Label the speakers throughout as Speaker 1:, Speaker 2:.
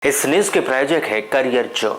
Speaker 1: इस न्यूज के प्रायोजक है career zone.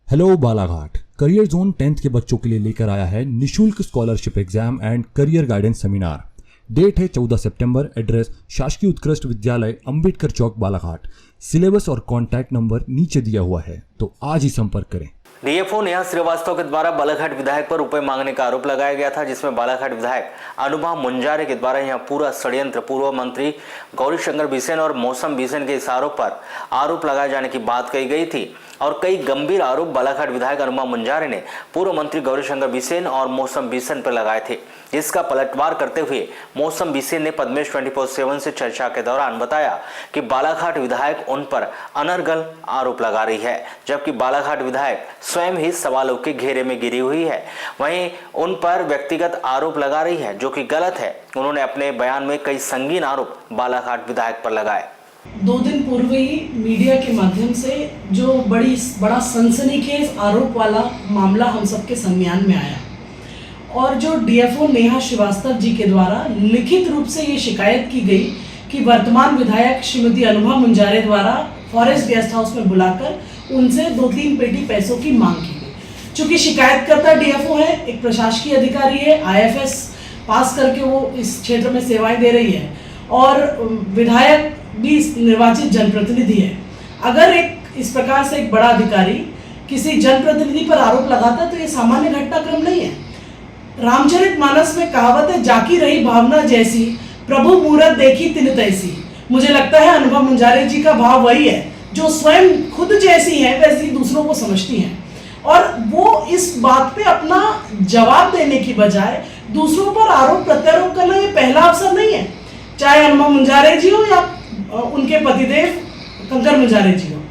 Speaker 2: Hello Balaghat. Career zone 10th के बच्चों के लिए लेकर आया है निशुल्क scholarship exam and career guidance seminar. Date है 14 सितंबर। एड्रेस शासकीय उत्कृष्ट विद्यालय अंबेडकर चौक बालाघाट। सिलेबस और कॉन्टैक्ट नंबर नीचे दिया हुआ है, तो आज ही संपर्क करें।
Speaker 1: डीएफओ नेहा श्रीवास्तव के द्वारा बालाघाट विधायक पर रुपए मांगने का आरोप लगाया गया था, जिसमें बालाघाट विधायक अनुभव मुंजारे के द्वारा यह पूरा षड्यंत्र पूर्व मंत्री गौरीशंकर बिसेन और मौसम बिसेन के इशारों पर आरोप लगाए जाने की बात कही गई थी और कई गंभीर आरोप बालाघाट विधायक अनुभव मुंजारे ने पूर्व मंत्री गौरीशंकर बिसेन और मौसम बिसेन पर लगाए थे, जिसका पलटवार करते हुए मौसम बिसेन ने पद्मेश 24/7 से चर्चा के दौरान बताया कि बालाघाट विधायक उन पर अनर्गल आरोप लगा रही है, जबकि बालाघाट विधायक स्वयं ही सवालों के घेरे में गिरी हुई है। वहीं उन पर व्यक्तिगत आरोप लगा रही है, जो कि गलत है। उन्होंने अपने बयान में कई संगीन आरोप बालाघाट विधायक पर लगाए।
Speaker 3: 2 दिन पूर्व ही मीडिया के माध्यम से जो बड़ा सनसनीखेज आरोप वाला मामला हम सबके संज्ञान में आया और जो डीएफओ नेहा श्रीवास्तव जी के द्वारा लिखित रूप से ये शिकायत की गई कि वर्तमान विधायक श्रीमती अनुभव मुंजारे द्वारा फॉरेस्ट गेस्ट हाउस में बुलाकर उनसे 2-3 पेटी पैसों की मांग की गई। चूंकि शिकायतकर्ता डीएफओ है, एक प्रशासकीय अधिकारी है, आईएफएस पास करके वो इस क्षेत्र में सेवाएं दे रही है और विधायक भी निर्वाचित जनप्रतिनिधि है। अगर इस प्रकार से एक बड़ा अधिकारी किसी जनप्रतिनिधि पर आरोप लगाता तो ये सामान्य घटनाक्रम नहीं है। रामचरितमानस में कहावत है, जाकी रही भावना जैसी प्रभु मूरत देखी तिन तैसी। मुझे लगता है अनुभव मुंजारे जी का भाव वही है, जो स्वयं खुद जैसी है वैसी दूसरों को समझती हैं और वो इस बात पे अपना जवाब देने की बजाय दूसरों पर आरोप प्रत्यारोप करना ये पहला अवसर नहीं है, चाहे अनुभव मुंजारे जी हो या उनके पतिदेव कंकर मुंजारे जी हो।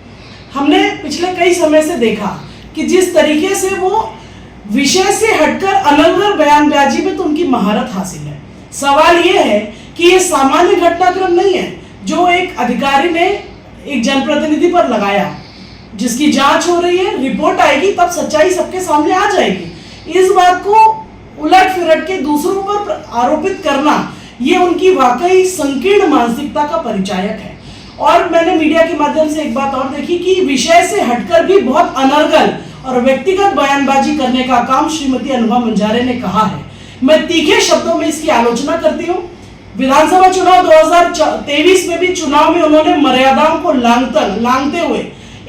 Speaker 3: हमने पिछले कई समय से देखा कि जिस तरीके से वो विषय से हटकर अलग-अलग बयानबाजी में तो उनकी महारत हासिल है। सवाल ये है कि ये सामान्य घटनाक्रम नहीं है जो एक अधिकारी ने एक जनप्रतिनिधि पर लगाया, जिसकी जांच हो रही है, रिपोर्ट आएगी तब सच्चाई सबके सामने आ जाएगी। इस बात को उलट फिरट के दूसरों पर आरोपित करना ये उनकी वाकई संकीर्ण मानसिकता का परिचायक है। और मैंने मीडिया के माध्यम से एक बात और देखी कि विषय से हटकर भी बहुत अनर्गल और व्यक्तिगत बयानबाजी करने का काम श्रीमती अनुभव मुंजारे ने कहा है। मैं तीखे शब्दों में इसकी आलोचना करती हूँ। विधानसभा चुनाव 2023 में भी चुनाव में उन्होंने मर्यादाओं को लांघते हुए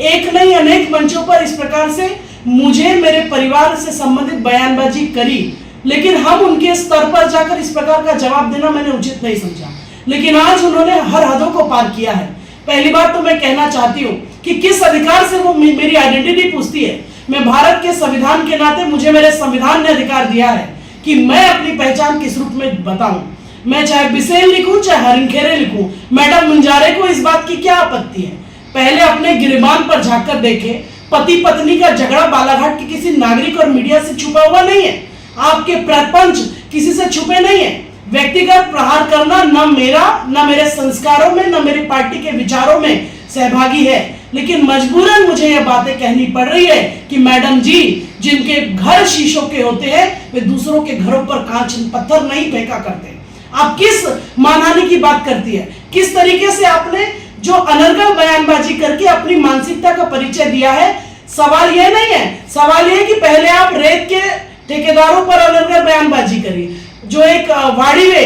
Speaker 3: एक नहीं अनेक मंचों पर इस प्रकार से मुझे मेरे परिवार से संबंधित बयानबाजी करी, लेकिन हम उनके स्तर पर जाकर इस प्रकार का जवाब देना मैंने उचित नहीं समझा। लेकिन आज उन्होंने हर हदों को पार किया है। पहली बात तो मैं कहना चाहती हूँ कि किस अधिकार से वो मेरी आइडेंटिटी पूछती है। मैं भारत के संविधान के नाते मुझे मेरे संविधान ने अधिकार दिया है कि मैं अपनी पहचान किस रूप में बताऊं। मैं चाहे बिसेन लिखूं चाहे हरिंखेरे लिखूं, मैडम मुंजारे को इस बात की क्या आपत्ति है? पहले अपने गिरबान पर झांककर देखें। पति पत्नी का झगड़ा बालाघाट के किसी नागरिक और मीडिया से छुपा हुआ नहीं है। आपके प्रपंच किसी से छुपे नहीं है। व्यक्तिगत प्रहार करना न मेरा, न मेरे संस्कारों में, न मेरी पार्टी के विचारों में सहभागी है। लेकिन मजबूरन मुझे यह बातें कहनी पड़ रही है कि मैडम जी, जिनके घर शीशों के होते हैं वे दूसरों के घरों पर कांच पत्थर नहीं फेंका करते। आप किस मानहानि की बात करती है? किस तरीके से आपने जो अनर्गल बयानबाजी करके अपनी मानसिकता का परिचय दिया है। सवाल यह नहीं है, सवाल यह कि पहले आप रेत के ठेकेदारों पर अनर्गल बयानबाजी करी, जो एक वाड़ीवे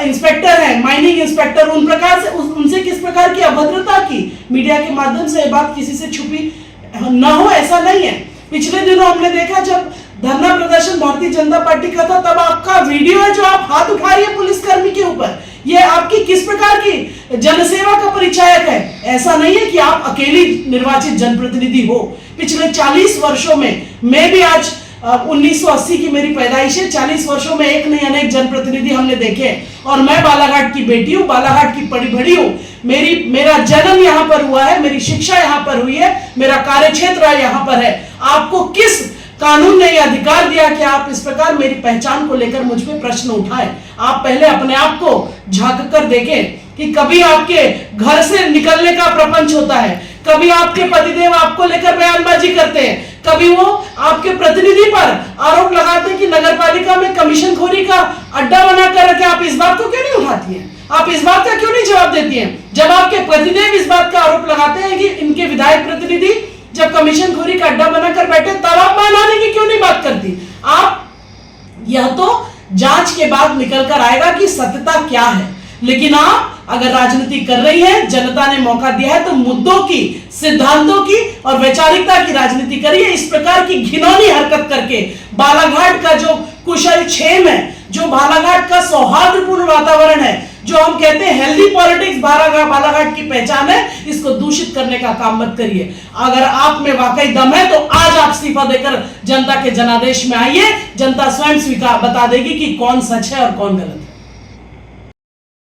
Speaker 3: इंस्पेक्टर है, माइनिंग इंस्पेक्टर, उनसे किस प्रकार की अभद्रता की मीडिया के माध्यम से ये बात किसी से छुपी न हो, ऐसा नहीं है। पिछले दिनों हमने देखा जब धरना प्रदर्शन भारतीय जनता पार्टी का था, तब आपका वीडियो है जो आप हाथ उठा रही है पुलिसकर्मी के ऊपर। ये आपकी किस प्रकार की जनसेवा का परिचायक है? ऐसा नहीं है कि आप अकेली निर्वाचित जनप्रतिनिधि हो। पिछले 40 वर्षों में, मैं भी आज 1980 की मेरी पैदाइश है, 40 वर्षों में एक नहीं अनेक जनप्रतिनिधि हमने देखे और मैं बालाघाट की बेटी हूँ, बालाघाट की पड़ी बड़ी हूँ। मेरा जन्म यहाँ पर हुआ है, मेरी शिक्षा यहाँ पर हुई है, मेरा कार्यक्षेत्र यहाँ पर है। आपको किस कानून ने यह अधिकार दिया कि आप इस प्रकार मेरी पहचान को लेकर मुझ पे प्रश्न उठाएं? आप पहले अपने आप को झांक कर देखें कि कभी आपके घर से निकलने का प्रपंच होता है, कभी आपके पतिदेव आपको लेकर बयानबाजी करते हैं, कभी वो आपके प्रतिनिधि पर आरोप लगाते हैं कि नगरपालिका में कमीशनखोरी का अड्डा बना कर रखे। आप इस बात को क्यों नहीं उठाती हैं? आप इस बात का क्यों नहीं जवाब देती हैं? जब आपके पतिदेव इस बात का आरोप लगाते हैं कि इनके विधायक प्रतिनिधि जब कमीशन खोरी का अड्डा बनाकर बैठे, तब आप मान आने की क्यों नहीं बात करती? आप, यह तो जांच के बाद निकल कर आएगा कि सत्यता क्या है। लेकिन आप अगर राजनीति कर रही है, जनता ने मौका दिया है, तो मुद्दों की, सिद्धांतों की और वैचारिकता की राजनीति करिए। इस प्रकार की घिनौनी हरकत करके बालाघाट का जो कुशल क्षेम है, जो बालाघाट का सौहार्दपूर्ण वातावरण है, जो हम कहते हैं हेल्दी पॉलिटिक्स बालाघाट की पहचान है, इसको दूषित करने का काम मत करिए। अगर आप में वाकई दम है तो आज आप इस्तीफा देकर जनता के जनादेश में आइए। जनता स्वयं स्वीकार बता देगी कि कौन सच है और कौन गलत है।